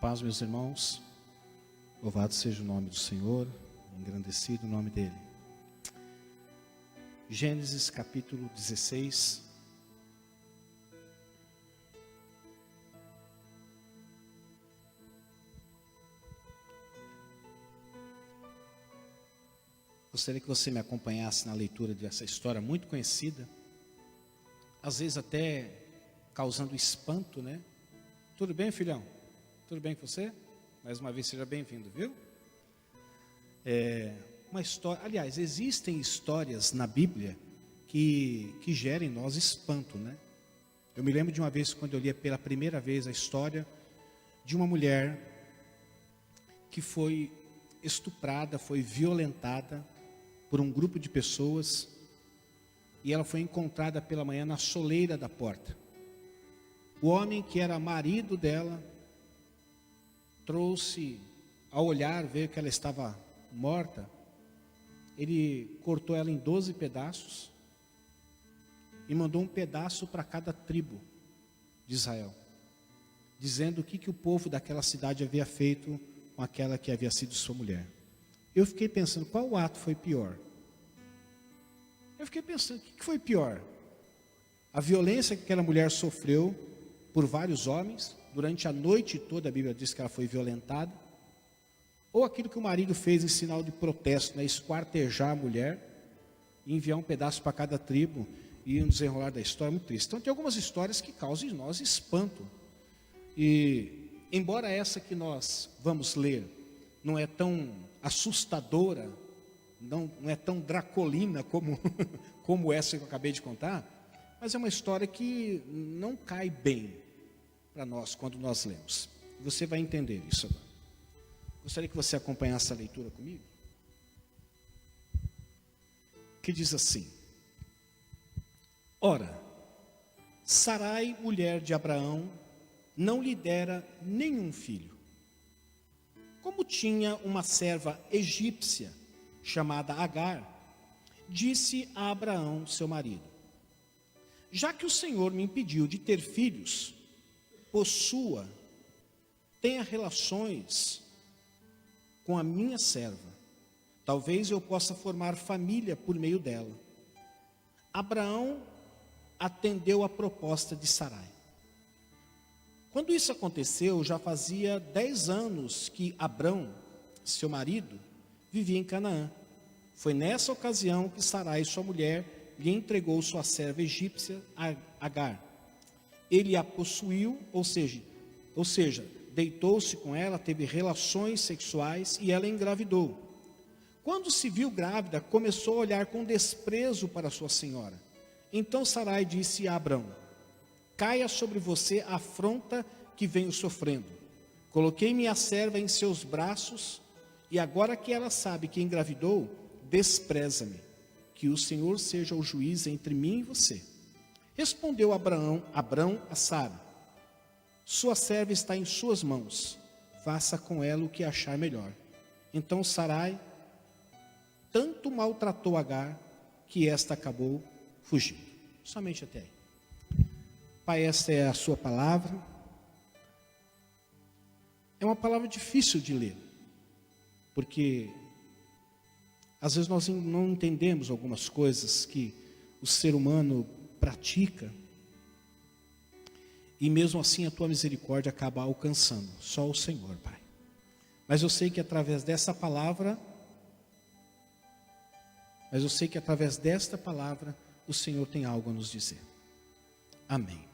Paz, meus irmãos, louvado seja o nome do Senhor, engrandecido o nome dEle. Gênesis capítulo 16. Gostaria que você me acompanhasse na leitura dessa história muito conhecida, às vezes até causando espanto, né? Tudo bem, filhão? Tudo bem com você? Mais uma vez, seja bem-vindo, viu? Uma história, aliás, existem histórias na Bíblia que gerem em nós espanto, né? Eu me lembro de uma vez, quando eu li pela primeira vez a história de uma mulher que foi estuprada, foi violentada por um grupo de pessoas, e ela foi encontrada pela manhã na soleira da porta. O homem que era marido dela trouxe, ao olhar, ver que ela estava morta, ele cortou ela em 12 pedaços e mandou um pedaço para cada tribo de Israel, dizendo o que o povo daquela cidade havia feito com aquela que havia sido sua mulher. Eu fiquei pensando, qual ato foi pior? Eu fiquei pensando, o que foi pior? A violência que aquela mulher sofreu por vários homens, durante a noite toda a Bíblia diz que ela foi violentada, ou aquilo que o marido fez em sinal de protesto, né, esquartejar a mulher, e enviar um pedaço para cada tribo, e um desenrolar da história muito triste. Então tem algumas histórias que causam em nós espanto, e embora essa que nós vamos ler não é tão assustadora, não é tão dracolina como essa que eu acabei de contar, mas é uma história que não cai bem para nós quando nós lemos. Você vai entender isso agora. Gostaria que você acompanhasse a leitura comigo. Que diz assim: Ora, Sarai, mulher de Abraão, não lhe dera nenhum filho. Como tinha uma serva egípcia chamada Agar, disse a Abraão, seu marido: já que o Senhor me impediu de ter filhos, possua, tenha relações com a minha serva. Talvez eu possa formar família por meio dela. Abraão atendeu a proposta de Sarai. Quando isso aconteceu, já fazia 10 anos que Abrão, seu marido, vivia em Canaã. Foi nessa ocasião que Sarai, sua mulher, lhe entregou sua serva egípcia, Agar. Ele a possuiu, ou seja, deitou-se com ela, teve relações sexuais e ela engravidou. Quando se viu grávida, começou a olhar com desprezo para sua senhora. Então Sarai disse a Abrão: caia sobre você a afronta que venho sofrendo. Coloquei minha serva em seus braços, e agora que ela sabe que engravidou, despreza-me. Que o Senhor seja o juiz entre mim e você. Respondeu Abrão a Sara: sua serva está em suas mãos, faça com ela o que achar melhor. Então Sarai tanto maltratou Agar, que esta acabou fugindo. Somente até aí. Pai, esta é a sua palavra. É uma palavra difícil de ler, porque às vezes nós não entendemos algumas coisas que o ser humano pratica, e mesmo assim a tua misericórdia acaba alcançando, só o Senhor, Pai. Mas eu sei que através desta palavra, o Senhor tem algo a nos dizer. Amém.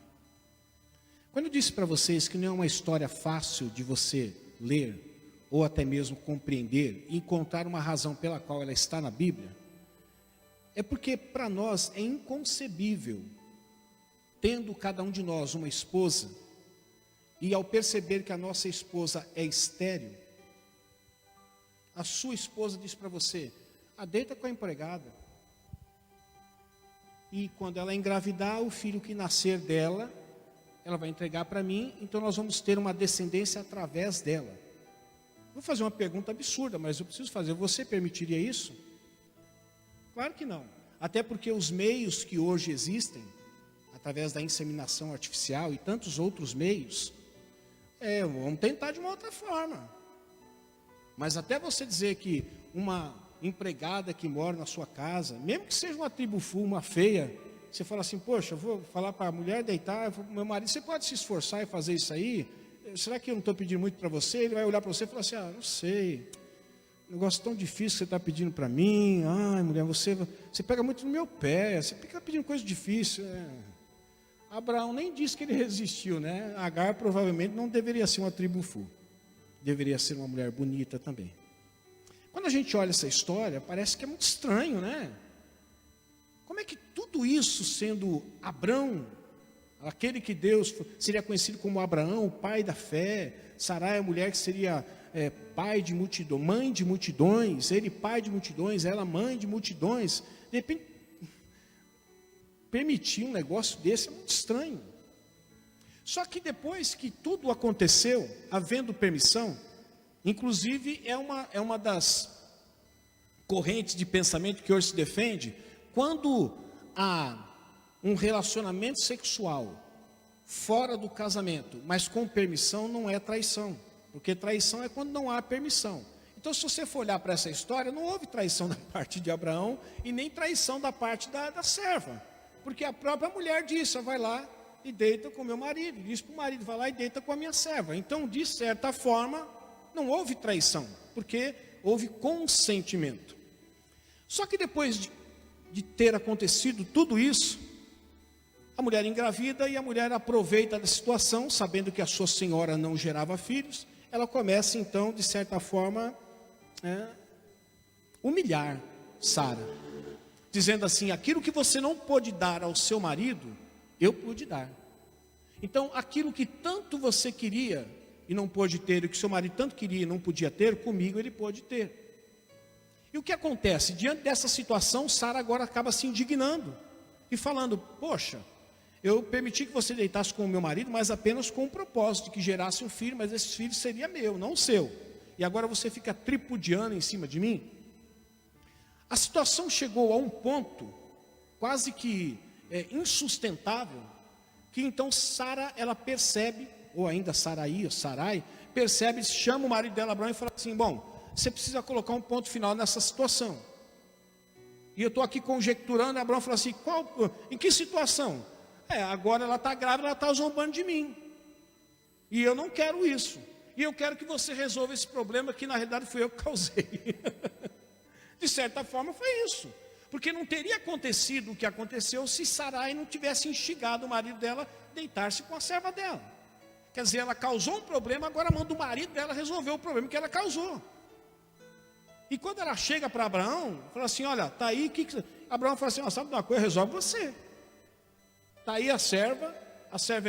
Quando eu disse para vocês que não é uma história fácil de você ler, ou até mesmo compreender, e encontrar uma razão pela qual ela está na Bíblia, é porque para nós é inconcebível, tendo cada um de nós uma esposa, e ao perceber que a nossa esposa é estéril, a sua esposa diz para você: deita com a empregada, e quando ela engravidar, o filho que nascer dela, ela vai entregar para mim, então nós vamos ter uma descendência através dela. Vou fazer uma pergunta absurda, mas eu preciso fazer. Você permitiria isso? Claro que não. Até porque os meios que hoje existem, através da inseminação artificial e tantos outros meios, Vamos tentar de uma outra forma. Mas até você dizer que uma empregada que mora na sua casa, mesmo que seja uma tribo full, uma feia, você fala assim, poxa, eu vou falar para a mulher deitar, meu marido, você pode se esforçar e fazer isso aí? Será que eu não estou pedindo muito para você? Ele vai olhar para você e falar assim, não sei, negócio tão difícil que você está pedindo para mim, ai mulher, você pega muito no meu pé, você fica pedindo coisa difícil. Abraão nem disse que ele resistiu, né? Agar provavelmente não deveria ser uma tribo full, deveria ser uma mulher bonita também. Quando a gente olha essa história, parece que é muito estranho, né? Como é que tudo isso, sendo Abrão, aquele que Deus seria conhecido como Abraão, o pai da fé, Sarai, a mulher que seria pai de multidão, mãe de multidões, ele pai de multidões, ela mãe de multidões, de repente, permitir um negócio desse é muito estranho. Só que depois que tudo aconteceu, havendo permissão, inclusive é uma das correntes de pensamento que hoje se defende, quando há um relacionamento sexual fora do casamento, mas com permissão, não é traição, porque traição é quando não há permissão. Então, se você for olhar para essa história, não houve traição da parte de Abraão e nem traição da parte da serva, porque a própria mulher disse, vai lá e deita com meu marido, disse para o marido, vai lá e deita com a minha serva. Então, de certa forma, não houve traição, porque houve consentimento. Só que depois de ter acontecido tudo isso, a mulher engravida e a mulher aproveita da situação, sabendo que a sua senhora não gerava filhos, ela começa então, de certa forma, humilhar Sara, dizendo assim, aquilo que você não pôde dar ao seu marido, eu pude dar. Então, aquilo que tanto você queria e não pôde ter, e que seu marido tanto queria e não podia ter, comigo ele pôde ter. E o que acontece? Diante dessa situação, Sara agora acaba se indignando e falando, poxa, eu permiti que você deitasse com o meu marido, mas apenas com o propósito de que gerasse um filho, mas esse filho seria meu, não seu. E agora você fica tripudiando em cima de mim? A situação chegou a um ponto quase que insustentável, que então Sara, ela percebe, ou ainda Sarai, percebe, chama o marido dela, Abraão, e fala assim, bom, você precisa colocar um ponto final nessa situação. E eu estou aqui conjecturando, Abraão fala assim, em que situação? Agora ela está grávida, ela está zombando de mim. E eu não quero isso. E eu quero que você resolva esse problema que na realidade foi eu que causei. De certa forma foi isso. Porque não teria acontecido o que aconteceu se Sarai não tivesse instigado o marido dela a deitar-se com a serva dela. Quer dizer, ela causou um problema, agora manda o marido dela resolver o problema que ela causou. E quando ela chega para Abraão, fala assim, olha, está aí, Abraão fala assim, sabe de uma coisa, resolve você. Está aí a serva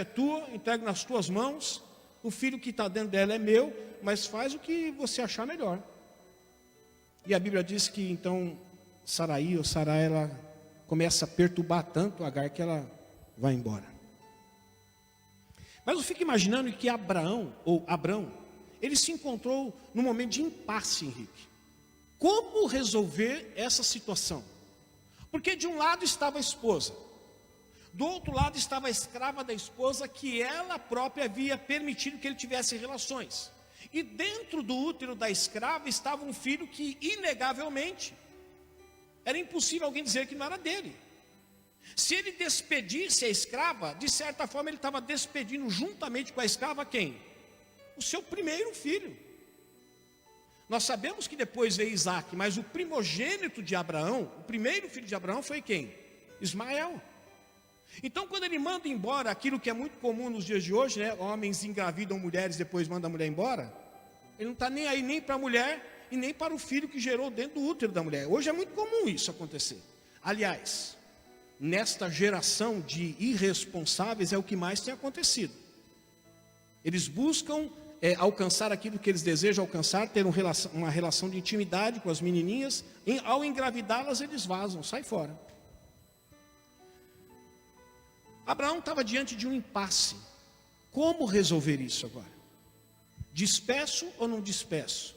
é tua, entrega nas tuas mãos, o filho que está dentro dela é meu, mas faz o que você achar melhor. E a Bíblia diz que então Sarai, ela começa a perturbar tanto Agar que ela vai embora. Mas eu fico imaginando que Abraão, ele se encontrou num momento de impasse, Henrique. Como resolver essa situação? Porque de um lado estava a esposa, do outro lado estava a escrava da esposa, que ela própria havia permitido que ele tivesse relações. E dentro do útero da escrava estava um filho que, inegavelmente, era impossível alguém dizer que não era dele. Se ele despedisse a escrava, de certa forma ele estava despedindo juntamente com a escrava quem? O seu primeiro filho. Nós sabemos que depois veio Isaac, mas o primogênito de Abraão, o primeiro filho de Abraão foi quem? Ismael. Então quando ele manda embora aquilo que é muito comum nos dias de hoje, né? Homens engravidam mulheres, depois mandam a mulher embora. Ele não está nem aí nem para a mulher e nem para o filho que gerou dentro do útero da mulher. Hoje é muito comum isso acontecer. Aliás, nesta geração de irresponsáveis é o que mais tem acontecido. Eles buscam alcançar aquilo que eles desejam alcançar, ter uma relação de intimidade com as menininhas, ao engravidá-las eles vazam, sai fora. Abraão estava diante de um impasse. Como resolver isso agora? Despeço ou não despeço?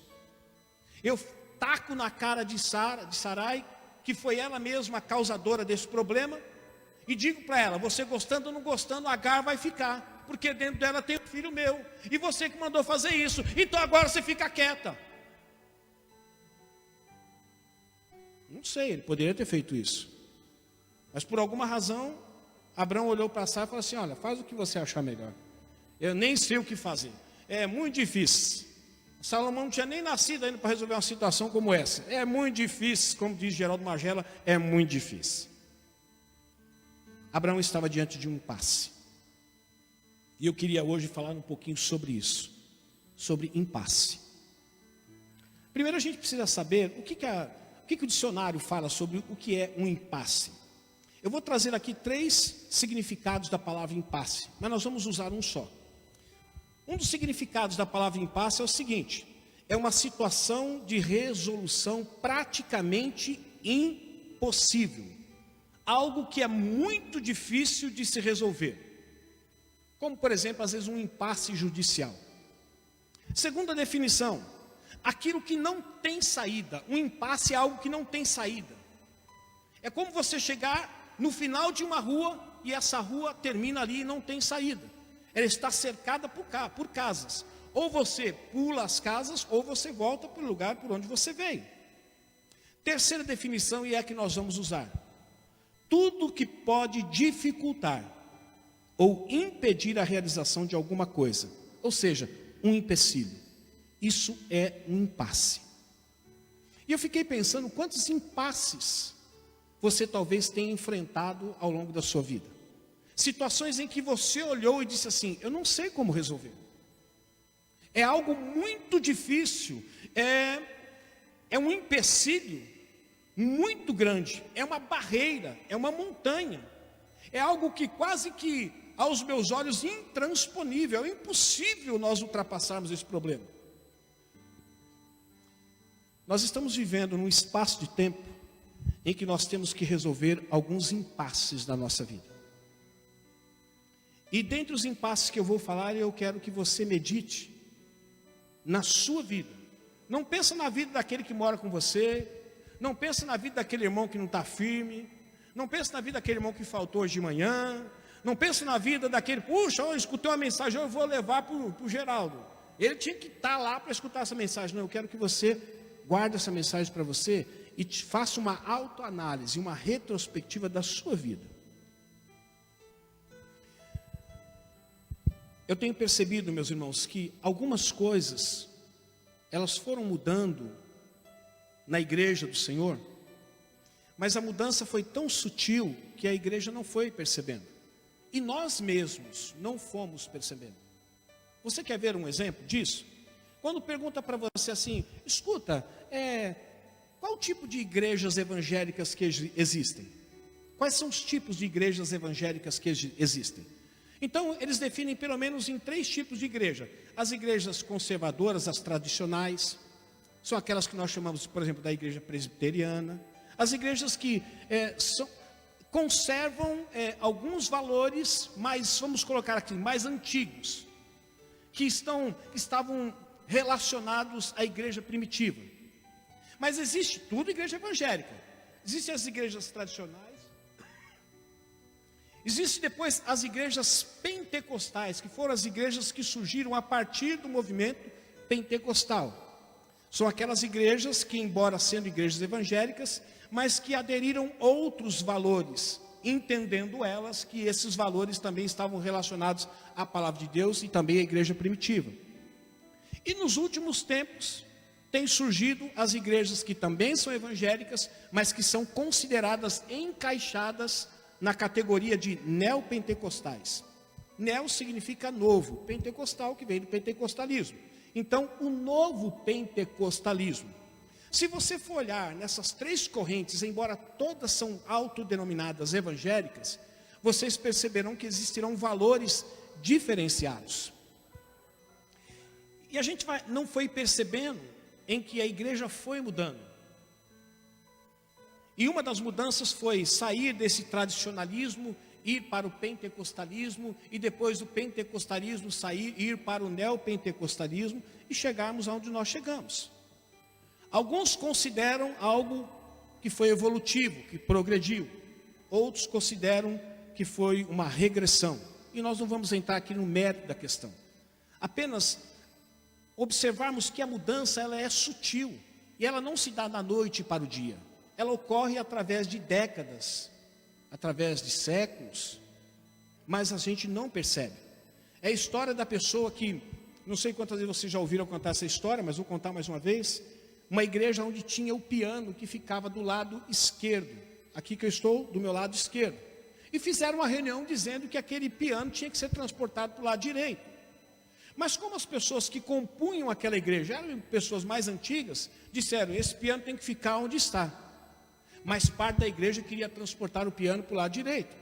Eu taco na cara de Sarai, que foi ela mesma a causadora desse problema, e digo para ela, você gostando ou não gostando, Agar vai ficar, porque dentro dela tem um filho meu, e você que mandou fazer isso, então agora você fica quieta. Não sei, ele poderia ter feito isso, mas por alguma razão, Abraão olhou para Sara e falou assim: olha, faz o que você achar melhor, eu nem sei o que fazer, é muito difícil. Salomão não tinha nem nascido ainda para resolver uma situação como essa, é muito difícil, como diz Geraldo Magela, é muito difícil. Abraão estava diante de um impasse, e eu queria hoje falar um pouquinho sobre isso, sobre impasse. Primeiro a gente precisa saber o que o dicionário fala sobre o que é um impasse. Eu vou trazer aqui 3 significados da palavra impasse, mas nós vamos usar um só. Um dos significados da palavra impasse é o seguinte: é uma situação de resolução praticamente impossível, algo que é muito difícil de se resolver, como por exemplo, às vezes um impasse judicial. Segunda definição, aquilo que não tem saída. Um impasse é algo que não tem saída. É como você chegar no final de uma rua e essa rua termina ali e não tem saída. Ela está cercada por casas. Ou você pula as casas, ou você volta para o lugar por onde você veio. Terceira definição, e é a que nós vamos usar: tudo que pode dificultar ou impedir a realização de alguma coisa, ou seja, um empecilho. Isso é um impasse. E eu fiquei pensando quantos impasses você talvez tenha enfrentado ao longo da sua vida. Situações em que você olhou e disse assim: eu não sei como resolver. É algo muito difícil, é um empecilho muito grande, é uma barreira, é uma montanha, é algo que quase que aos meus olhos intransponível, é impossível nós ultrapassarmos esse problema. Nós estamos vivendo num espaço de tempo em que nós temos que resolver alguns impasses da nossa vida. E dentre os impasses que eu vou falar, eu quero que você medite na sua vida. Não pensa na vida daquele que mora com você, não pensa na vida daquele irmão que não está firme, não pensa na vida daquele irmão que faltou hoje de manhã, não pensa na vida daquele: puxa, eu escutei uma mensagem, eu vou levar para o Geraldo, ele tinha que estar lá para escutar essa mensagem. Não, eu quero que você guarde essa mensagem para você e faça uma autoanálise, uma retrospectiva da sua vida. Eu tenho percebido, meus irmãos, que algumas coisas, elas foram mudando na igreja do Senhor, mas a mudança foi tão sutil que a igreja não foi percebendo. E nós mesmos não fomos percebendo. Você quer ver um exemplo disso? Quando pergunta para você assim: escuta, qual tipo de igrejas evangélicas que existem? Quais são os tipos de igrejas evangélicas que existem? Então, eles definem pelo menos em 3 tipos de igreja. As igrejas conservadoras, as tradicionais, são aquelas que nós chamamos, por exemplo, da igreja presbiteriana. As igrejas que conservam alguns valores, mas vamos colocar aqui, mais antigos, que estavam relacionados à igreja primitiva. Mas existe tudo igreja evangélica. Existem as igrejas tradicionais. Existem depois as igrejas pentecostais, que foram as igrejas que surgiram a partir do movimento pentecostal. São aquelas igrejas que, embora sendo igrejas evangélicas, mas que aderiram outros valores, entendendo elas que esses valores também estavam relacionados à palavra de Deus e também à igreja primitiva. E nos últimos tempos, tem surgido as igrejas que também são evangélicas, mas que são consideradas encaixadas na categoria de neopentecostais. Neo significa novo, pentecostal, que vem do pentecostalismo. Então, o novo pentecostalismo. Se você for olhar nessas 3 correntes, embora todas são autodenominadas evangélicas, vocês perceberão que existirão valores diferenciados. E a gente não foi percebendo em que a igreja foi mudando. E uma das mudanças foi sair desse tradicionalismo, ir para o pentecostalismo, e depois do pentecostalismo ir para o neopentecostalismo e chegarmos aonde nós chegamos. Alguns consideram algo que foi evolutivo, que progrediu. Outros consideram que foi uma regressão. e nós não vamos entrar aqui no mérito da questão. Apenas observarmos que a mudança ela é sutil, e ela não se dá da noite para o dia. Ela ocorre através de décadas, através de séculos, mas a gente não percebe. É a história da pessoa que, não sei quantas vezes vocês já ouviram contar essa história, mas vou contar mais uma vez. Uma igreja onde tinha o piano que ficava do lado esquerdo, aqui que eu estou, do meu lado esquerdo. E fizeram uma reunião dizendo que aquele piano tinha que ser transportado para o lado direito. Mas como as pessoas que compunham aquela igreja eram pessoas mais antigas, disseram, esse piano tem que ficar onde está. Mas parte da igreja queria transportar o piano para o lado direito.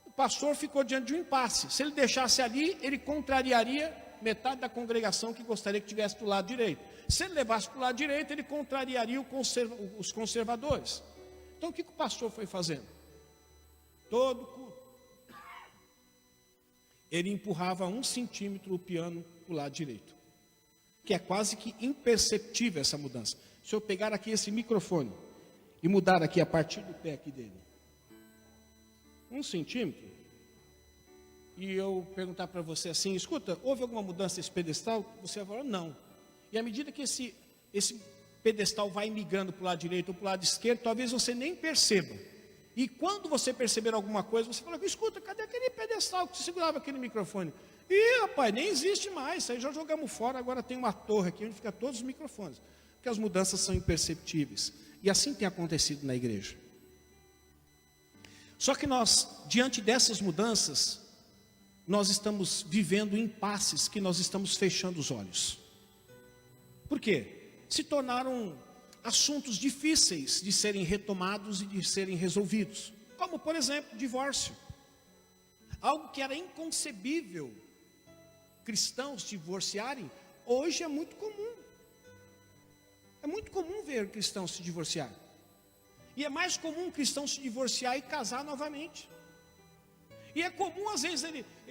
O pastor ficou diante de um impasse. Se ele deixasse ali, ele contrariaria metade da congregação que gostaria que tivesse do lado direito. Se ele levasse para o lado direito, ele contrariaria os conservadores. Então o que o pastor foi fazendo? Todo culto, ele empurrava 1 centímetro o piano para o lado direito, que é quase que imperceptível essa mudança. Se eu pegar aqui esse microfone e mudar aqui a partir do pé aqui dele 1 centímetro, e eu perguntar para você assim, escuta, houve alguma mudança nesse pedestal? Você vai falar, não. E à medida que esse pedestal vai migrando para o lado direito ou para o lado esquerdo, talvez você nem perceba. E quando você perceber alguma coisa, você fala, escuta, cadê aquele pedestal que segurava aquele microfone? Ih, rapaz, nem existe mais, isso aí já jogamos fora, agora tem uma torre aqui onde fica todos os microfones. Porque as mudanças são imperceptíveis. E assim tem acontecido na igreja. Só que nós, diante dessas mudanças, nós estamos vivendo impasses que nós estamos fechando os olhos. Por quê? Se tornaram assuntos difíceis de serem retomados e de serem resolvidos. Como, por exemplo, divórcio. Algo que era inconcebível cristãos divorciarem, hoje é muito comum. É muito comum ver cristãos se divorciar. E é mais comum um cristão se divorciar e casar novamente. E é comum, às vezes,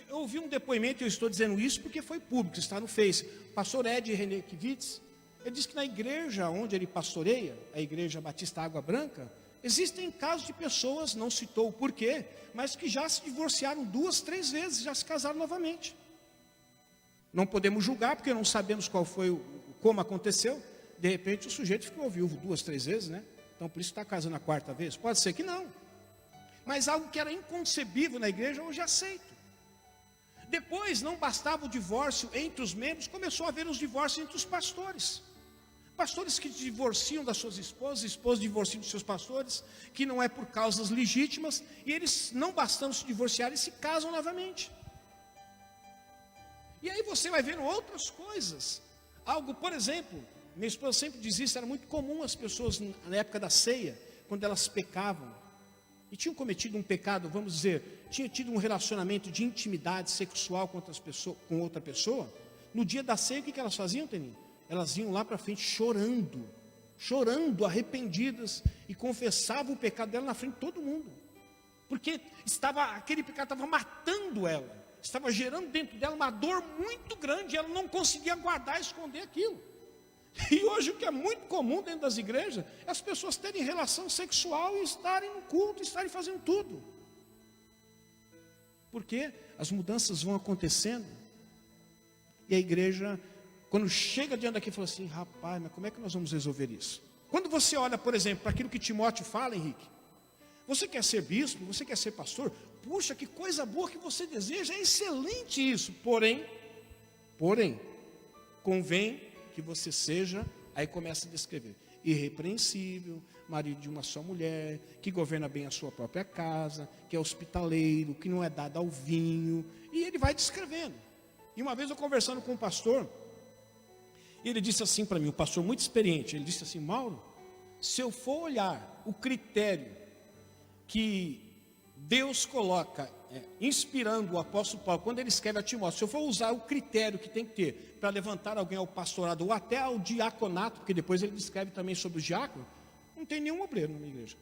eu ouvi um depoimento, eu estou dizendo isso porque foi público, está no Face. Pastor Ed Renekiewicz, ele disse que na igreja onde ele pastoreia, a igreja Batista Água Branca, existem casos de pessoas, não citou o porquê, mas que já se divorciaram 2, 3 vezes, já se casaram novamente. Não podemos julgar, porque não sabemos como aconteceu. De repente o sujeito ficou viúvo 2, 3 vezes, né? Então por isso está casando a 4ª vez. Pode ser que não. Mas algo que era inconcebível na igreja, hoje é aceito. Depois não bastava o divórcio entre os membros, começou a haver os divórcios entre os pastores. Pastores que divorciam das suas esposas divorciam dos seus pastores, que não é por causas legítimas, e eles não bastando se divorciar, eles se casam novamente. E aí você vai vendo outras coisas. Algo, por exemplo, minha esposa sempre diz isso, era muito comum as pessoas na época da ceia, quando elas pecavam, e tinham cometido um pecado, vamos dizer, tinham tido um relacionamento de intimidade sexual com outra pessoa, no dia da ceia, o que elas faziam, Teninho? Elas iam lá para frente chorando, arrependidas, e confessavam o pecado dela na frente de todo mundo, porque aquele pecado estava matando ela, estava gerando dentro dela uma dor muito grande, e ela não conseguia guardar e esconder aquilo. E hoje o que é muito comum dentro das igrejas, é as pessoas terem relação sexual e estarem no culto, estarem fazendo tudo. Porque as mudanças vão acontecendo, e a igreja, quando chega diante daqui, fala assim, rapaz, mas como é que nós vamos resolver isso? Quando você olha, por exemplo, para aquilo que Timóteo fala, Henrique, você quer ser bispo, você quer ser pastor, puxa, que coisa boa que você deseja, é excelente isso, porém, convém que você seja, aí começa a descrever, irrepreensível, marido de uma só mulher, que governa bem a sua própria casa, que é hospitaleiro, que não é dado ao vinho, e ele vai descrevendo. E uma vez eu conversando com um pastor, ele disse assim para mim, um pastor muito experiente, ele disse assim, Mauro, se eu for olhar o critério que Deus coloca, inspirando o apóstolo Paulo, quando ele escreve a Timóteo, se eu for usar o critério que tem que ter para levantar alguém ao pastorado, ou até ao diaconato, porque depois ele descreve também sobre o diácono, não tem nenhum obreiro na minha igreja.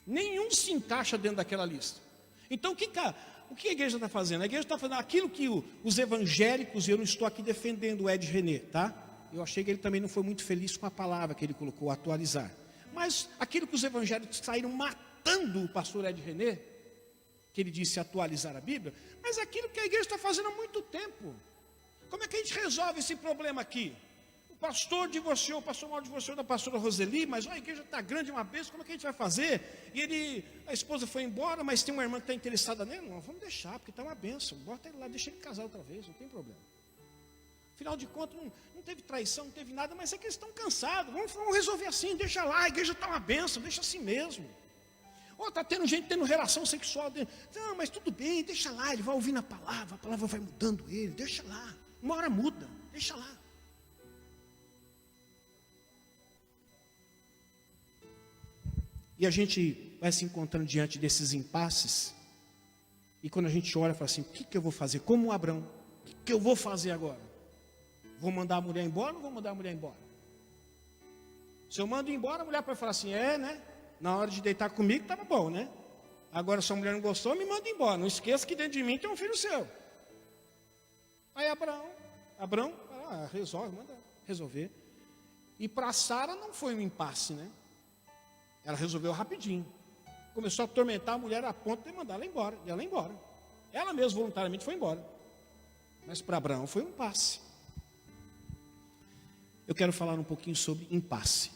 Nenhum se encaixa dentro daquela lista. Então o que a igreja está fazendo? A igreja está fazendo aquilo que os evangélicos, e eu não estou aqui defendendo o Ed René, tá? Eu achei que ele também não foi muito feliz com a palavra que ele colocou, atualizar. Mas aquilo que os evangélicos saíram matando o pastor Ed René, que ele disse atualizar a Bíblia, mas aquilo que a igreja está fazendo há muito tempo. Como é que a gente resolve esse problema aqui? O pastor divorciou, o pastor mal divorciou da pastora Roseli, mas a igreja está grande, uma bênção, como é que a gente vai fazer? E a esposa foi embora, mas tem uma irmã que está interessada nele. Não, vamos deixar, porque está uma bênção. Bota ele lá, deixa ele casar outra vez, não tem problema. Afinal de contas, não teve traição, não teve nada, mas é que eles estão cansados. Vamos resolver assim, deixa lá, a igreja está uma bênção, deixa assim mesmo. Ou está tendo gente tendo relação sexual. Não, mas tudo bem, deixa lá, ele vai ouvindo a palavra vai mudando ele, deixa lá. Uma hora muda, deixa lá. E a gente vai se encontrando diante desses impasses. E quando a gente olha, fala assim, o que eu vou fazer? Como Abrão, o que eu vou fazer agora? Vou mandar a mulher embora ou não vou mandar a mulher embora? Se eu mando embora, a mulher vai falar assim, né? Na hora de deitar comigo estava bom, né? Agora se a mulher não gostou, me manda embora. Não esqueça que dentro de mim tem um filho seu. Aí Abrão, resolve, manda resolver. E para Sara não foi um impasse, né? Ela resolveu rapidinho. Começou a atormentar a mulher a ponto de mandar ela embora. E ela ia embora. Ela mesma voluntariamente foi embora. Mas para Abraão foi um impasse. Eu quero falar um pouquinho sobre impasse.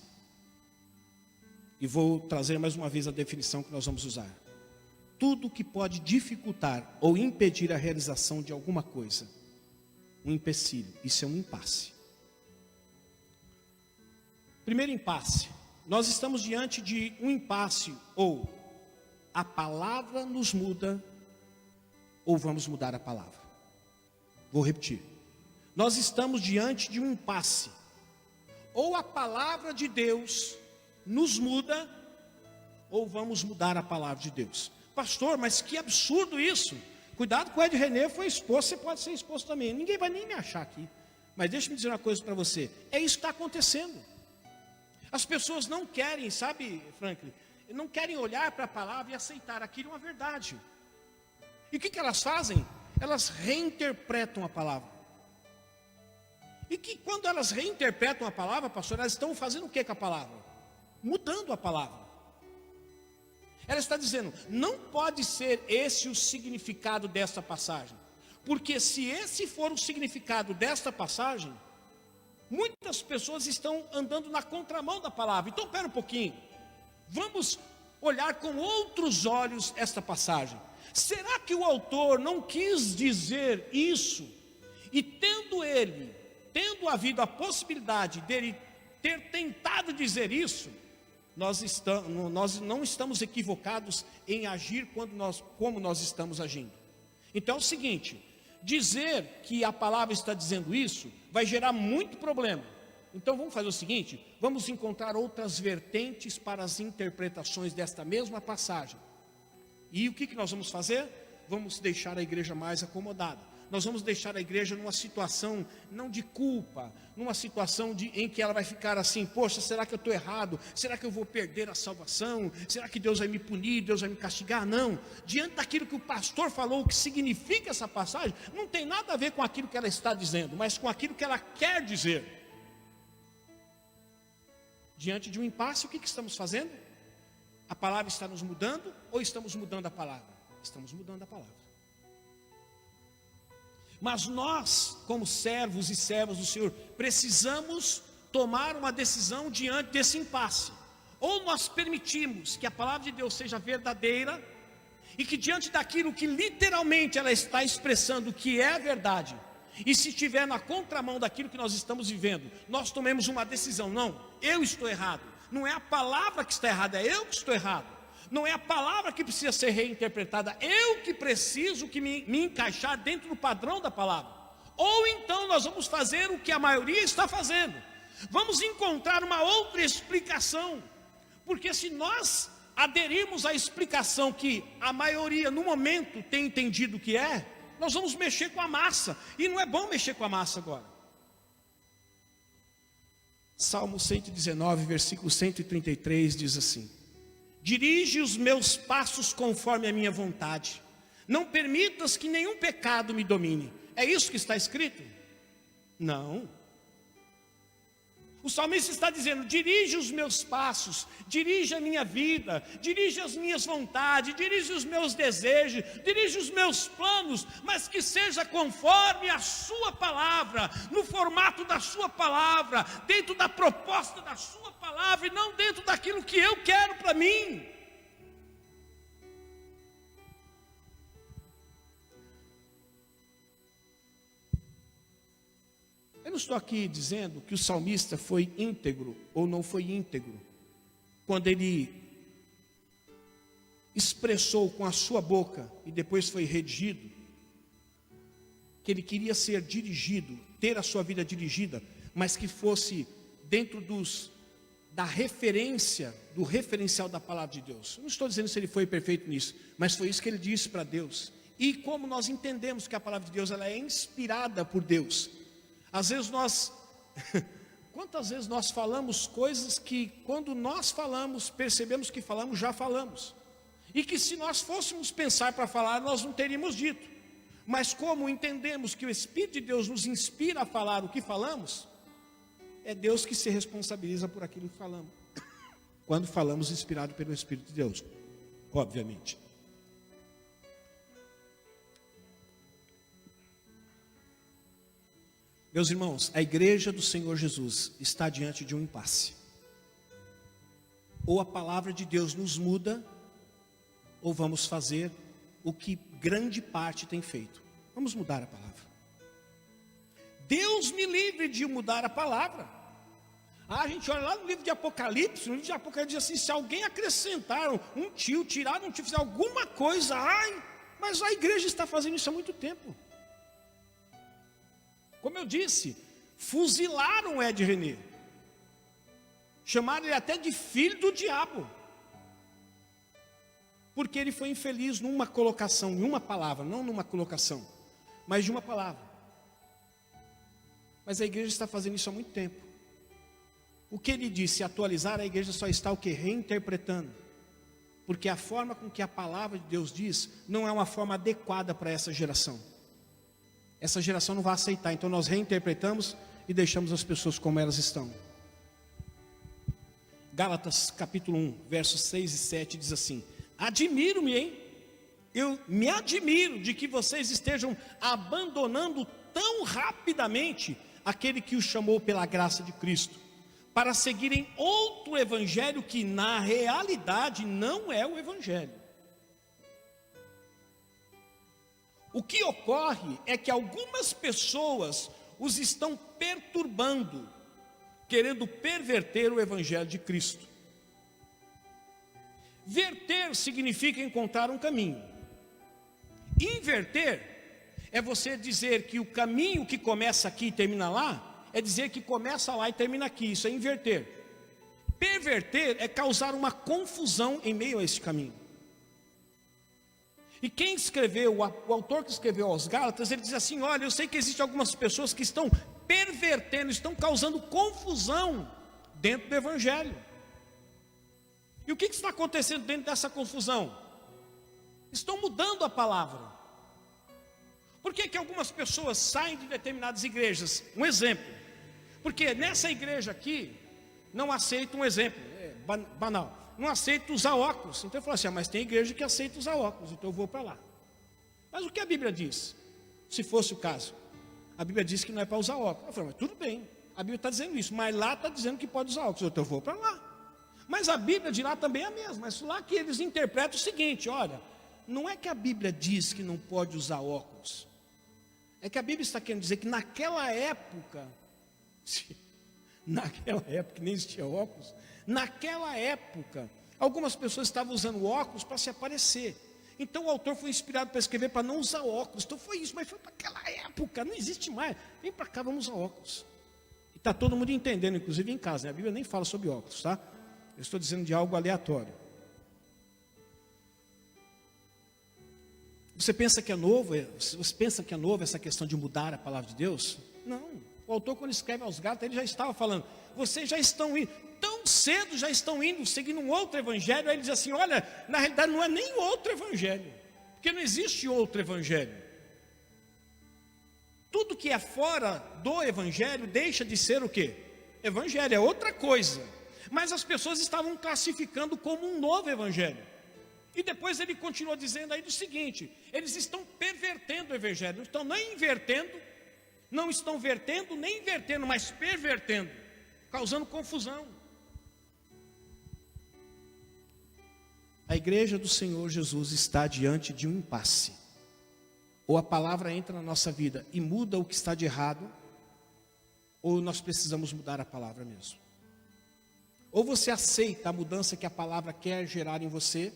E vou trazer mais uma vez a definição que nós vamos usar. Tudo que pode dificultar ou impedir a realização de alguma coisa. Um empecilho. Isso é um impasse. Primeiro impasse. Nós estamos diante de um impasse. Ou a palavra nos muda, ou vamos mudar a palavra. Vou repetir. Nós estamos diante de um impasse. Ou a palavra de Deus nos muda, ou vamos mudar a palavra de Deus. Pastor, mas que absurdo isso. Cuidado com o Ed René, foi exposto, você pode ser exposto também. Ninguém vai nem me achar aqui. Mas deixa eu dizer uma coisa para você. É isso que está acontecendo. As pessoas não querem, sabe, Franklin? Não querem olhar para a palavra e aceitar aquilo uma verdade. E o que elas fazem? Elas reinterpretam a palavra. E que quando elas reinterpretam a palavra, pastor, elas estão fazendo o que com a palavra? Mudando a palavra. Ela está dizendo, não pode ser esse o significado desta passagem. Porque se esse for o significado desta passagem, muitas pessoas estão andando na contramão da palavra. Então, espera um pouquinho. Vamos olhar com outros olhos esta passagem. Será que o autor não quis dizer isso? E tendo havido a possibilidade dele ter tentado dizer isso, nós não estamos equivocados em agir como nós estamos agindo. Então é o seguinte, dizer que a palavra está dizendo isso vai gerar muito problema. Então vamos fazer o seguinte, vamos encontrar outras vertentes para as interpretações desta mesma passagem. E o que nós vamos fazer? Vamos deixar a igreja mais acomodada. Nós vamos deixar a igreja numa situação não de culpa, numa situação em que ela vai ficar assim, poxa, será que eu estou errado? Será que eu vou perder a salvação? Será que Deus vai me punir? Deus vai me castigar? Não, diante daquilo que o pastor falou, o que significa essa passagem, não tem nada a ver com aquilo que ela está dizendo, mas com aquilo que ela quer dizer. Diante de um impasse, o que estamos fazendo? A palavra está nos mudando ou estamos mudando a palavra? Estamos mudando a palavra. Mas nós, como servos e servas do Senhor, precisamos tomar uma decisão diante desse impasse. Ou nós permitimos que a palavra de Deus seja verdadeira, e que diante daquilo que literalmente ela está expressando que é a verdade, e se estiver na contramão daquilo que nós estamos vivendo, nós tomemos uma decisão, não, eu estou errado, não é a palavra que está errada, é eu que estou errado. Não é a palavra que precisa ser reinterpretada, eu que preciso que me encaixar dentro do padrão da palavra. Ou então nós vamos fazer o que a maioria está fazendo, vamos encontrar uma outra explicação, porque se nós aderirmos à explicação que a maioria no momento tem entendido que é, nós vamos mexer com a massa, e não é bom mexer com a massa agora. Salmo 119, versículo 133 diz assim: dirige os meus passos conforme a minha vontade, não permitas que nenhum pecado me domine. É isso que está escrito? Não. O salmista está dizendo: dirige os meus passos, dirige a minha vida, dirige as minhas vontades, dirige os meus desejos, dirige os meus planos, mas que seja conforme a sua palavra, no formato da sua palavra, dentro da proposta da sua palavra, e não dentro daquilo que eu quero para mim. Eu não estou aqui dizendo que o salmista foi íntegro ou não foi íntegro, quando ele expressou com a sua boca e depois foi redigido, que ele queria ser dirigido, ter a sua vida dirigida, mas que fosse dentro da referência, do referencial da palavra de Deus. Eu não estou dizendo se ele foi perfeito nisso, mas foi isso que ele disse para Deus. E como nós entendemos que a palavra de Deus ela é inspirada por Deus. Às vezes quantas vezes nós falamos coisas que quando nós falamos, percebemos que falamos, já falamos. E que se nós fôssemos pensar para falar, nós não teríamos dito. Mas como entendemos que o Espírito de Deus nos inspira a falar o que falamos, é Deus que se responsabiliza por aquilo que falamos. Quando falamos inspirado pelo Espírito de Deus, obviamente. Meus irmãos, a igreja do Senhor Jesus está diante de um impasse. Ou a palavra de Deus nos muda, ou vamos fazer o que grande parte tem feito. Vamos mudar a palavra. Deus me livre de mudar a palavra. A gente olha lá no livro de Apocalipse, no livro de Apocalipse diz assim: se alguém acrescentar um tio, tirar um tio, fizer alguma coisa, mas a igreja está fazendo isso há muito tempo. Como eu disse, fuzilaram Ed René, chamaram ele até de filho do diabo, porque ele foi infeliz numa colocação, em uma palavra, não numa colocação, mas de uma palavra. Mas a igreja está fazendo isso há muito tempo. O que ele disse, atualizar, a igreja só está o que? Reinterpretando, porque a forma com que a palavra de Deus diz, não é uma forma adequada para essa geração. Essa geração não vai aceitar, então nós reinterpretamos e deixamos as pessoas como elas estão. Gálatas capítulo 1, versos 6 e 7 diz assim: admiro-me, hein? Eu me admiro de que vocês estejam abandonando tão rapidamente aquele que os chamou pela graça de Cristo, para seguirem outro evangelho que na realidade não é o evangelho. O que ocorre é que algumas pessoas os estão perturbando, querendo perverter o evangelho de Cristo. Verter significa encontrar um caminho. Inverter é você dizer que o caminho que começa aqui e termina lá, é dizer que começa lá e termina aqui. Isso é inverter. Perverter é causar uma confusão em meio a esse caminho. E quem escreveu, o autor que escreveu aos Gálatas, ele diz assim: olha, eu sei que existem algumas pessoas que estão pervertendo, estão causando confusão dentro do evangelho. E o que está acontecendo dentro dessa confusão? Estão mudando a palavra. Por que algumas pessoas saem de determinadas igrejas? Um exemplo. Porque nessa igreja aqui, não aceita um exemplo, banal. Não aceita usar óculos. Então eu falo assim: mas tem igreja que aceita usar óculos, então eu vou para lá. Mas o que a Bíblia diz? Se fosse o caso, a Bíblia diz que não é para usar óculos. Eu falo: mas tudo bem, a Bíblia está dizendo isso, mas lá está dizendo que pode usar óculos, então eu vou para lá. Mas a Bíblia de lá também é a mesma, mas lá que eles interpretam o seguinte: olha, não é que a Bíblia diz que não pode usar óculos, é que a Bíblia está querendo dizer que naquela época nem existia óculos. Naquela época, algumas pessoas estavam usando óculos para se aparecer. Então o autor foi inspirado para escrever para não usar óculos. Então foi isso, mas foi para aquela época, não existe mais. Vem para cá, vamos usar óculos. E está todo mundo entendendo, inclusive em casa, né? A Bíblia nem fala sobre óculos, tá? Eu estou dizendo de algo aleatório. Você pensa que é novo? Você pensa que é novo essa questão de mudar a palavra de Deus? Não. O autor, quando escreve aos Gálatas, ele já estava falando: vocês já estão indo, tão cedo já estão indo, seguindo um outro evangelho. Aí ele diz assim: olha, na realidade não é nem outro evangelho, porque não existe outro evangelho. Tudo que é fora do evangelho deixa de ser o quê? Evangelho é outra coisa. Mas as pessoas estavam classificando como um novo evangelho. E depois ele continuou dizendo aí o seguinte: eles estão pervertendo o evangelho, não estão nem invertendo, não estão vertendo nem invertendo, mas pervertendo, causando confusão. A igreja do Senhor Jesus está diante de um impasse. Ou a palavra entra na nossa vida e muda o que está de errado, ou nós precisamos mudar a palavra mesmo. Ou você aceita a mudança que a palavra quer gerar em você,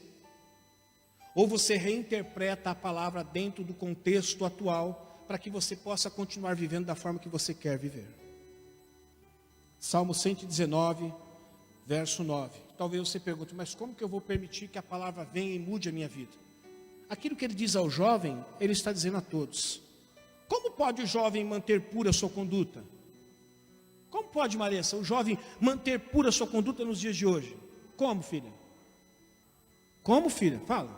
ou você reinterpreta a palavra dentro do contexto atual, para que você possa continuar vivendo da forma que você quer viver. Salmo 119, verso 9. Talvez você pergunte, mas como que eu vou permitir que a palavra venha e mude a minha vida? Aquilo que ele diz ao jovem, ele está dizendo a todos. Como pode o jovem manter pura a sua conduta? Como pode, Maressa, o jovem manter pura a sua conduta nos dias de hoje? Como, filha? Como, filha? Fala.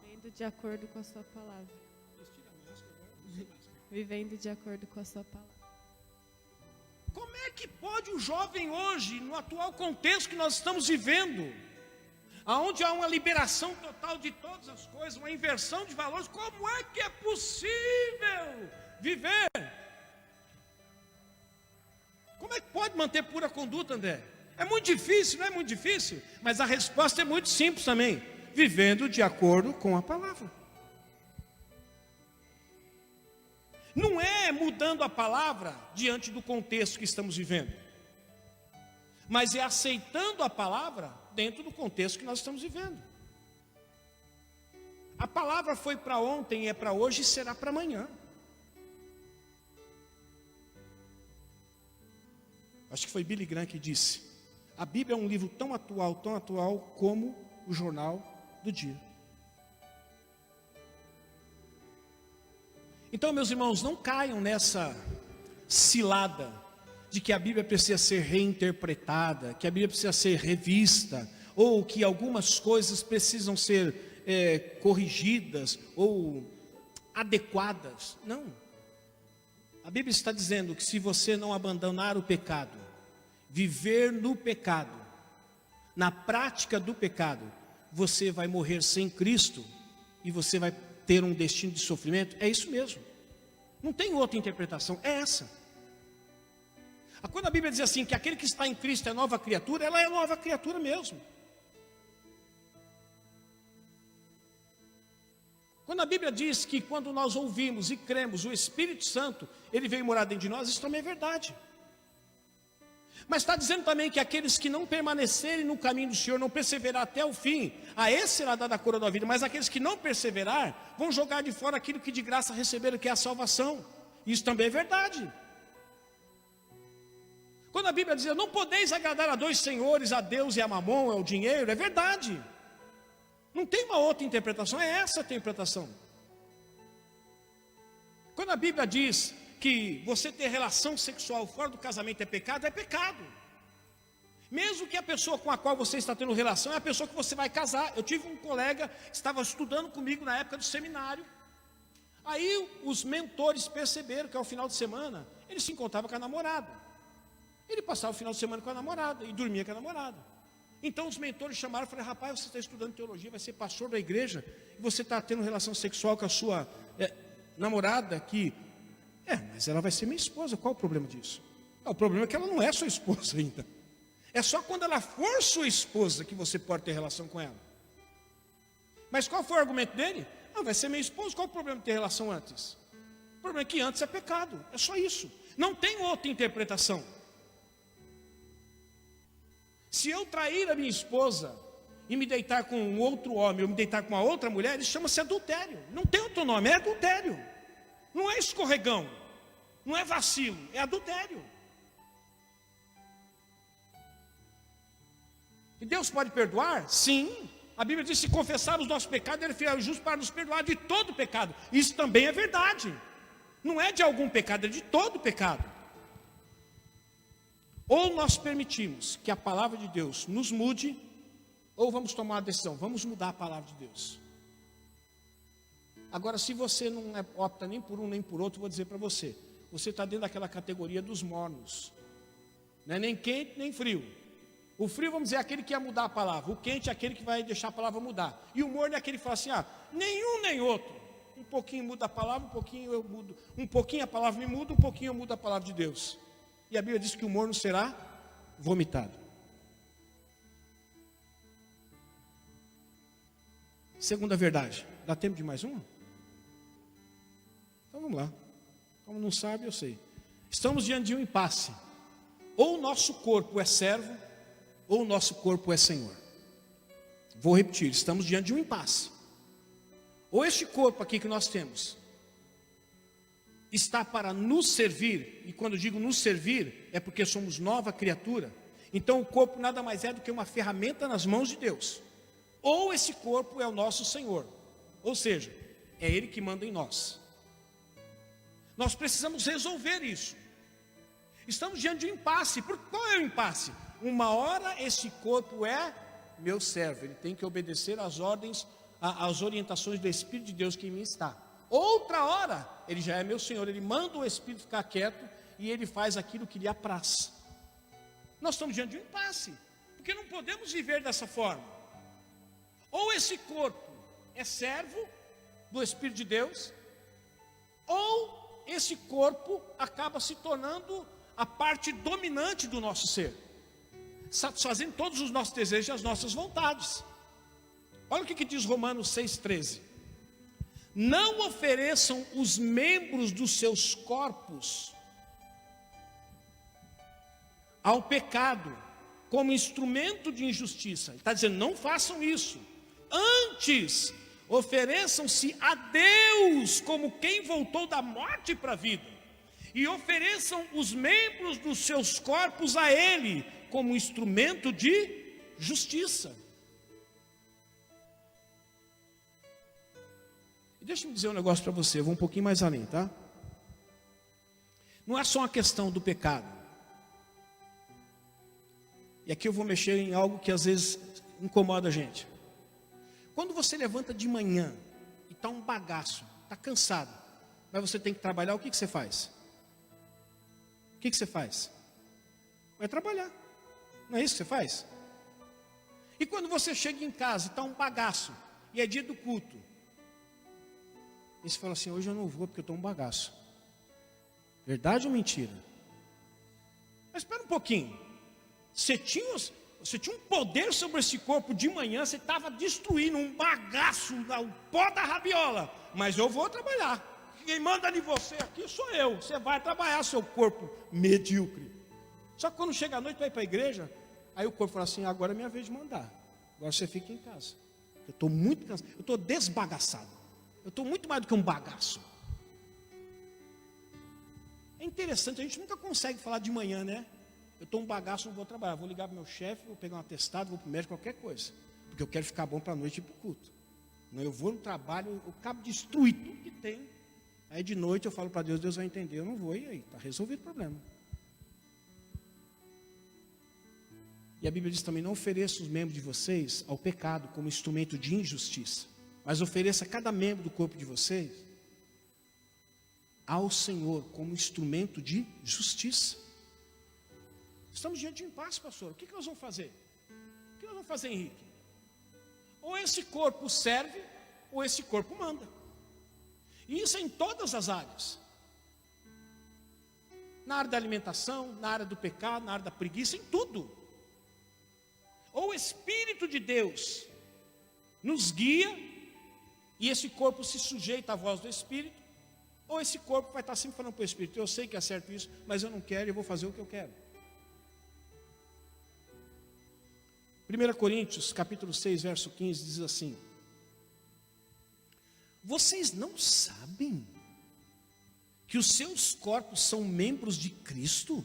Vivendo de acordo com a sua palavra. Vivendo de acordo com a sua palavra. Como é que pode o jovem hoje, no atual contexto que nós estamos vivendo, aonde há uma liberação total de todas as coisas, uma inversão de valores, como é que é possível viver? Como é que pode manter pura conduta, André? É muito difícil, não é muito difícil? Mas a resposta é muito simples também. Vivendo de acordo com a palavra. Não é mudando a palavra diante do contexto que estamos vivendo, mas é aceitando a palavra dentro do contexto que nós estamos vivendo. A palavra foi para ontem, é para hoje e será para amanhã. Acho que foi Billy Graham que disse: a Bíblia é um livro tão atual como o jornal do dia. Então, meus irmãos, não caiam nessa cilada de que a Bíblia precisa ser reinterpretada, que a Bíblia precisa ser revista, ou que algumas coisas precisam ser corrigidas ou adequadas. Não. A Bíblia está dizendo que se você não abandonar o pecado, viver no pecado, na prática do pecado, você vai morrer sem Cristo e você vai ter um destino de sofrimento. É isso mesmo. Não tem outra interpretação, é essa. Quando a Bíblia diz assim, que aquele que está em Cristo é nova criatura, ela é nova criatura mesmo. Quando a Bíblia diz que quando nós ouvimos e cremos, o Espírito Santo, ele veio morar dentro de nós, isso também é verdade. Mas está dizendo também que aqueles que não permanecerem no caminho do Senhor, não perseverar até o fim, a esse será dada a coroa da vida. Mas aqueles que não perseverar, vão jogar de fora aquilo que de graça receberam, que é a salvação. Isso também é verdade. Quando a Bíblia diz, não podeis agradar a dois senhores, a Deus e a Mamon, ao dinheiro, é verdade. Não tem uma outra interpretação, é essa a interpretação. Quando a Bíblia diz que você ter relação sexual fora do casamento é pecado, é pecado. Mesmo que a pessoa com a qual você está tendo relação é a pessoa que você vai casar. Eu tive um colega que estava estudando comigo na época do seminário. Aí os mentores perceberam que ao final de semana ele se encontrava com a namorada. Ele passava o final de semana com a namorada e dormia com a namorada. Então os mentores chamaram e falaram, rapaz, você está estudando teologia, vai ser pastor da igreja, e você está tendo relação sexual com a sua namorada que... mas ela vai ser minha esposa, qual o problema disso? O problema é que ela não é sua esposa ainda. É só quando ela for sua esposa que você pode ter relação com ela. Mas qual foi o argumento dele? Vai ser minha esposa, qual o problema de ter relação antes? O problema é que antes é pecado, é só isso. Não tem outra interpretação. Se eu trair a minha esposa e me deitar com um outro homem, ou me deitar com uma outra mulher, isso chama-se adultério. Não tem outro nome, é adultério. Não é escorregão, não é vacilo, é adultério. E Deus pode perdoar? Sim. A Bíblia diz, se confessarmos os nossos pecados, Ele é fiel e justo para nos perdoar de todo pecado. Isso também é verdade. Não é de algum pecado, é de todo pecado. Ou nós permitimos que a palavra de Deus nos mude, ou vamos tomar uma decisão, vamos mudar a palavra de Deus. Agora, se você não opta nem por um nem por outro, vou dizer para você, você está dentro daquela categoria dos mornos. Não é nem quente nem frio. O frio, vamos dizer, é aquele que ia mudar a palavra. O quente é aquele que vai deixar a palavra mudar. E o morno é aquele que fala assim, nenhum nem outro. Um pouquinho muda a palavra, um pouquinho eu mudo. Um pouquinho a palavra me muda, um pouquinho eu mudo a palavra de Deus. E a Bíblia diz que o morno será vomitado. Segunda verdade. Dá tempo de mais uma? Então vamos lá. Como não sabe, eu sei. Estamos diante de um impasse. Ou o nosso corpo é servo, ou o nosso corpo é senhor. Vou repetir, estamos diante de um impasse. Ou este corpo aqui que nós temos está para nos servir, e quando eu digo nos servir, é porque somos nova criatura. Então o corpo nada mais é do que uma ferramenta nas mãos de Deus. Ou esse corpo é o nosso Senhor, ou seja, é Ele que manda em nós. Nós precisamos resolver isso. Estamos diante de um impasse. Qual é o impasse? Uma hora esse corpo é meu servo, ele tem que obedecer às ordens, às orientações do Espírito de Deus que em mim está. Outra hora, ele já é meu Senhor, ele manda o Espírito ficar quieto e ele faz aquilo que lhe apraz. Nós estamos diante de um impasse, porque não podemos viver dessa forma. Ou esse corpo é servo do Espírito de Deus, ou esse corpo acaba se tornando a parte dominante do nosso ser, satisfazendo todos os nossos desejos e as nossas vontades. Olha o que diz Romanos 6,13. Não ofereçam os membros dos seus corpos ao pecado como instrumento de injustiça. Ele está dizendo, não façam isso. Antes, ofereçam-se a Deus como quem voltou da morte para a vida. E ofereçam os membros dos seus corpos a Ele como instrumento de justiça. E deixa eu dizer um negócio para você, eu vou um pouquinho mais além, tá? Não é só uma questão do pecado. E aqui eu vou mexer em algo que às vezes incomoda a gente. Quando você levanta de manhã e está um bagaço, está cansado, mas você tem que trabalhar, o que você faz? O que você faz? Vai trabalhar. Não é isso que você faz? E quando você chega em casa e está um bagaço, e é dia do culto, e você fala assim, hoje eu não vou porque eu estou um bagaço. Verdade ou mentira? Mas espera um pouquinho. Você tinha um poder sobre esse corpo de manhã, você estava destruindo um bagaço, o pó da rabiola. Mas eu vou trabalhar. Quem manda em você aqui sou eu. Você vai trabalhar seu corpo medíocre. Só que quando chega a noite, vai para a igreja, aí o corpo fala assim, agora é minha vez de mandar. Agora você fica em casa. Eu estou muito cansado, eu estou desbagaçado. Eu estou muito mais do que um bagaço. É interessante, a gente nunca consegue falar de manhã, né? Eu estou um bagaço, não vou trabalhar. Vou ligar para o meu chefe, vou pegar um atestado, vou para o médico, qualquer coisa. Porque eu quero ficar bom para a noite e para o culto. Não, eu vou no trabalho, eu acabo de destruir tudo que tem. Aí de noite eu falo para Deus, Deus vai entender, eu não vou, e aí? Está resolvido o problema. E a Bíblia diz também, não ofereça os membros de vocês ao pecado como instrumento de injustiça, mas ofereça cada membro do corpo de vocês ao Senhor como instrumento de justiça. Estamos diante de um impasse, pastor. O que nós vamos fazer? O que nós vamos fazer, Henrique? Ou esse corpo serve, ou esse corpo manda. E isso é em todas as áreas. Na área da alimentação, na área do pecado, na área da preguiça, em tudo. Ou o Espírito de Deus nos guia, e esse corpo se sujeita à voz do Espírito, ou esse corpo vai estar sempre falando para o Espírito, eu sei que é certo isso, mas eu não quero, eu vou fazer o que eu quero. 1 Coríntios, capítulo 6, verso 15, diz assim, vocês não sabem que os seus corpos são membros de Cristo?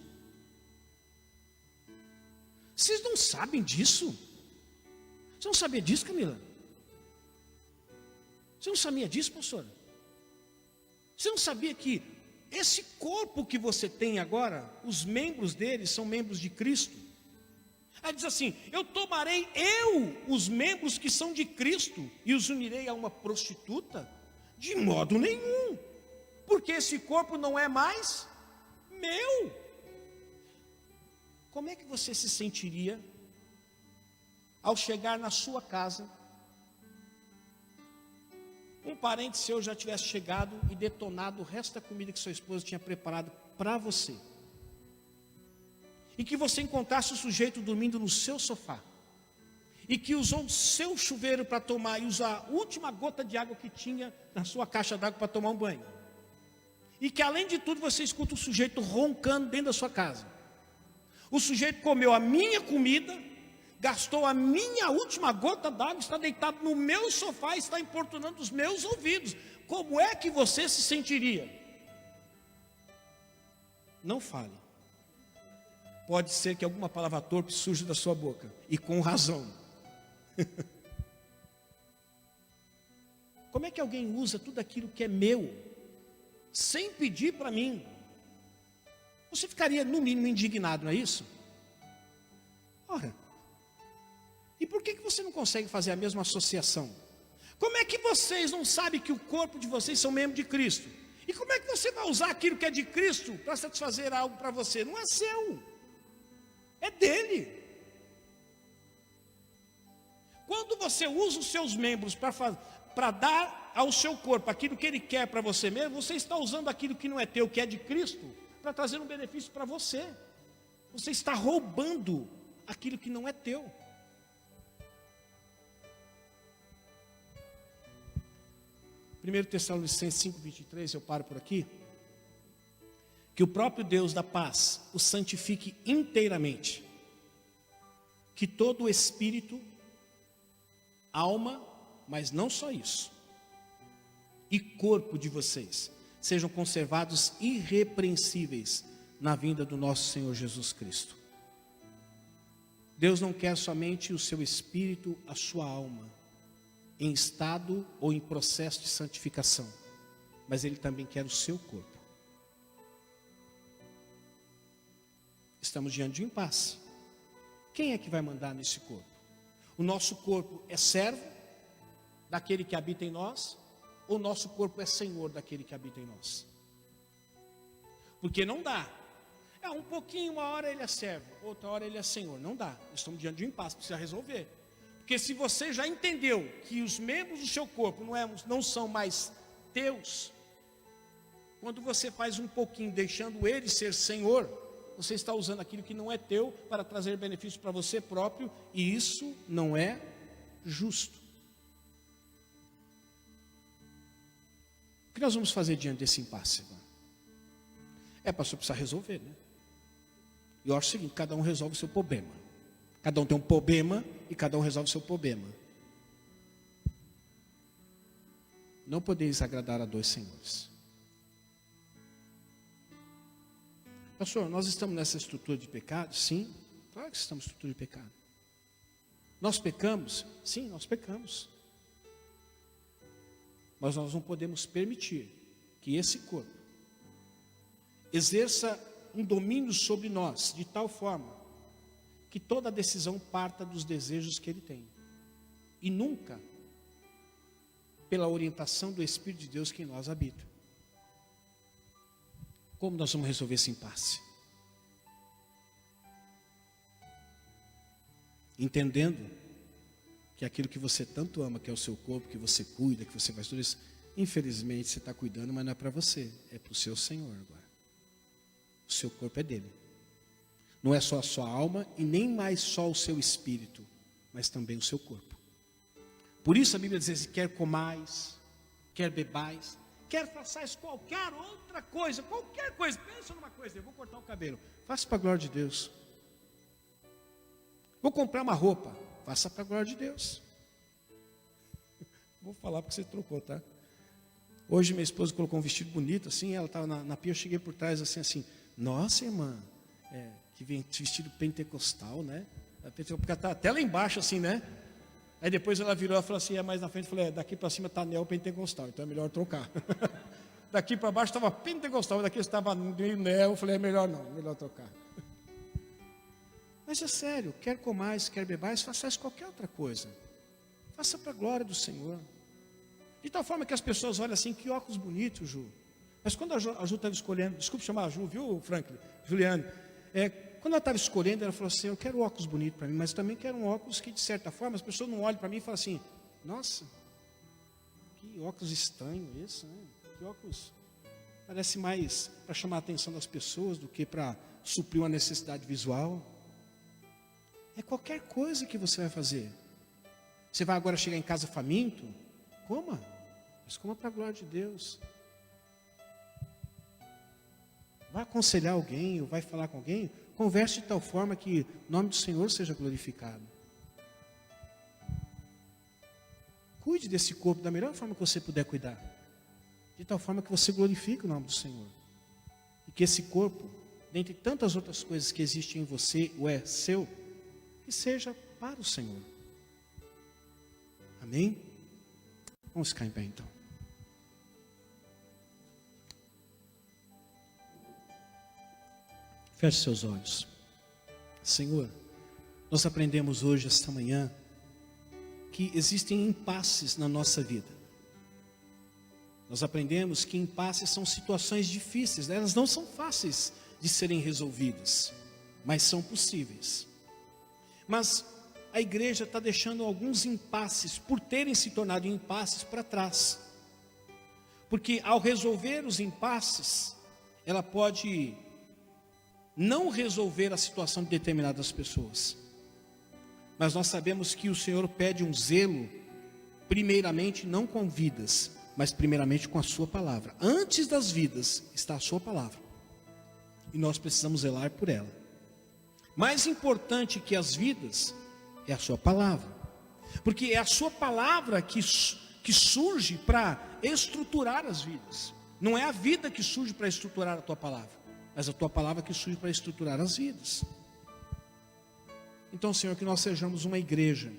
Vocês não sabem disso? Você não sabia disso, Camila? Você não sabia disso, pastora? Você não sabia que esse corpo que você tem agora, os membros dele são membros de Cristo? Aí diz assim, eu tomarei os membros que são de Cristo e os unirei a uma prostituta? De modo nenhum, porque esse corpo não é mais meu. como é que você se sentiria ao chegar na sua casa, um parente seu já tivesse chegado e detonado o resto da comida que sua esposa tinha preparado para você, e que você encontrasse o sujeito dormindo no seu sofá, e que usou o seu chuveiro para tomar, e usar a última gota de água que tinha na sua caixa d'água para tomar um banho, e que além de tudo você escuta o sujeito roncando dentro da sua casa. O sujeito comeu a minha comida, gastou a minha última gota d'água, está deitado no meu sofá e está importunando os meus ouvidos. Como é que você se sentiria? Não fale. Pode ser que alguma palavra torpe surja da sua boca, e com razão. Como é que alguém usa tudo aquilo que é meu, sem pedir para mim? Você ficaria no mínimo indignado, não é isso? Ora, e por que você não consegue fazer a mesma associação? Como é que vocês não sabem que o corpo de vocês são membros de Cristo? E como é que você vai usar aquilo que é de Cristo para satisfazer algo para você? Não é seu, é dele. Quando você usa os seus membros para dar ao seu corpo aquilo que ele quer para você mesmo, você está usando aquilo que não é teu, que é de Cristo, para trazer um benefício para você. Você está roubando aquilo que não é teu. 1 Tessalonicenses 5:23, eu paro por aqui. Que o próprio Deus da paz o santifique inteiramente. Que todo o espírito, alma, mas não só isso, e corpo de vocês sejam conservados irrepreensíveis na vinda do nosso Senhor Jesus Cristo. Deus não quer somente o seu espírito, a sua alma, em estado ou em processo de santificação, mas Ele também quer o seu corpo. Estamos diante de um impasse. Quem é que vai mandar nesse corpo? O nosso corpo é servo daquele que habita em nós, ou o nosso corpo é senhor daquele que habita em nós? Porque não dá. Um pouquinho, uma hora ele é servo, outra hora ele é senhor. Não dá. Estamos diante de um impasse, precisa resolver. Porque se você já entendeu que os membros do seu corpo não são mais teus, quando você faz um pouquinho deixando ele ser senhor, você está usando aquilo que não é teu para trazer benefício para você próprio, e isso não é justo. O que nós vamos fazer diante desse impasse? Pastor, precisa resolver, né? Eu acho o seguinte: cada um resolve o seu problema. Cada um tem um problema e cada um resolve o seu problema. Não podeis agradar a dois senhores. Pastor, nós estamos nessa estrutura de pecado? Sim, claro que estamos nessa estrutura de pecado. Nós pecamos? Sim, nós pecamos. Mas nós não podemos permitir que esse corpo exerça um domínio sobre nós de tal forma que toda decisão parta dos desejos que ele tem, e nunca pela orientação do Espírito de Deus que em nós habita. Como nós vamos resolver esse impasse? Entendendo que aquilo que você tanto ama, que é o seu corpo, que você cuida, que você faz tudo isso, infelizmente você está cuidando, mas não é para você, é para o seu Senhor agora. O seu corpo é dele. Não é só a sua alma e nem mais só o seu espírito, mas também o seu corpo. Por isso a Bíblia diz assim: quer comais, quer bebais, quer façais qualquer outra coisa, qualquer coisa. Pensa numa coisa: eu vou cortar o cabelo, faça para a glória de Deus. Vou comprar uma roupa, faça para a glória de Deus. Vou falar porque você trocou, tá? Hoje minha esposa colocou um vestido bonito assim, ela estava na pia, eu cheguei por trás assim, nossa irmã, que vem vestido pentecostal, né? Porque está até lá embaixo assim, né? Aí depois ela virou e falou assim, mais na frente, eu falei, daqui para cima está neopentecostal, então é melhor trocar. Daqui para baixo estava pentecostal, daqui estava meio neo, eu falei, é melhor não, melhor trocar. Mas é sério, quer comais, quer bebais, façais qualquer outra coisa. Faça para a glória do Senhor. De tal forma que as pessoas olham assim, que óculos bonitos, Ju. Mas quando a Ju estava escolhendo, desculpe chamar a Ju, viu, Franklin, Juliane? quando ela estava escolhendo, ela falou assim, eu quero óculos bonitos para mim, mas também quero um óculos que, de certa forma, as pessoas não olhem para mim e falam assim, nossa, que óculos estranho esse, né? Que óculos parece mais para chamar a atenção das pessoas do que para suprir uma necessidade visual. É qualquer coisa que você vai fazer. Você vai agora chegar em casa faminto? Coma, mas coma para a glória de Deus. Vai aconselhar alguém, ou vai falar com alguém, converse de tal forma que o nome do Senhor seja glorificado. Cuide desse corpo da melhor forma que você puder cuidar. De tal forma que você glorifique o nome do Senhor. E que esse corpo, dentre tantas outras coisas que existem em você, ou é seu, que seja para o Senhor. Amém? Vamos ficar em pé então. Feche seus olhos. Senhor, nós aprendemos hoje, esta manhã, que existem impasses na nossa vida. Nós aprendemos que impasses são situações difíceis, elas não são fáceis de serem resolvidas, mas são possíveis. Mas a igreja está deixando alguns impasses, por terem se tornado impasses, para trás. Porque ao resolver os impasses, ela pode não resolver a situação de determinadas pessoas. Mas nós sabemos que o Senhor pede um zelo, primeiramente não com vidas, mas primeiramente com a sua palavra. Antes das vidas está a sua palavra. E nós precisamos zelar por ela. Mais importante que as vidas é a sua palavra. Porque é a sua palavra que surge para estruturar as vidas. Não é a vida que surge para estruturar a tua palavra, mas a tua palavra que surge para estruturar as vidas. Então, Senhor, que nós sejamos uma igreja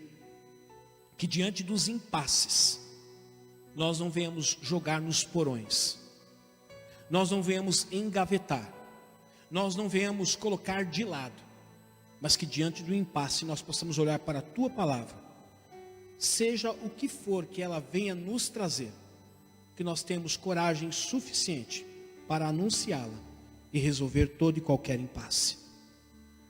que diante dos impasses, nós não venhamos jogar nos porões, nós não venhamos engavetar, nós não venhamos colocar de lado, mas que diante do impasse nós possamos olhar para a tua palavra, seja o que for que ela venha nos trazer, que nós temos coragem suficiente para anunciá-la e resolver todo e qualquer impasse.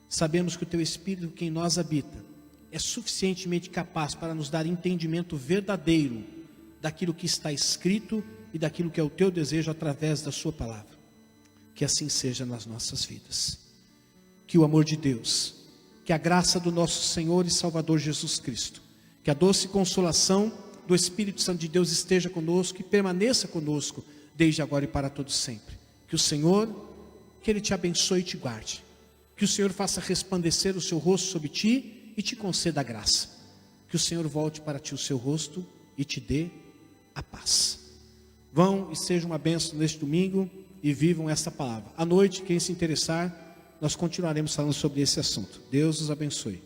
Sabemos que o teu Espírito que em nós habita é suficientemente capaz para nos dar entendimento verdadeiro daquilo que está escrito e daquilo que é o teu desejo através da sua palavra. Que assim seja nas nossas vidas. Que o amor de Deus, que a graça do nosso Senhor e Salvador Jesus Cristo, que a doce consolação do Espírito Santo de Deus esteja conosco e permaneça conosco desde agora e para todo sempre. Que o Senhor, que Ele te abençoe e te guarde. Que o Senhor faça resplandecer o seu rosto sobre ti e te conceda a graça. Que o Senhor volte para ti o seu rosto e te dê a paz. Vão e sejam uma bênção neste domingo e vivam esta palavra. À noite, quem se interessar, nós continuaremos falando sobre esse assunto. Deus os abençoe.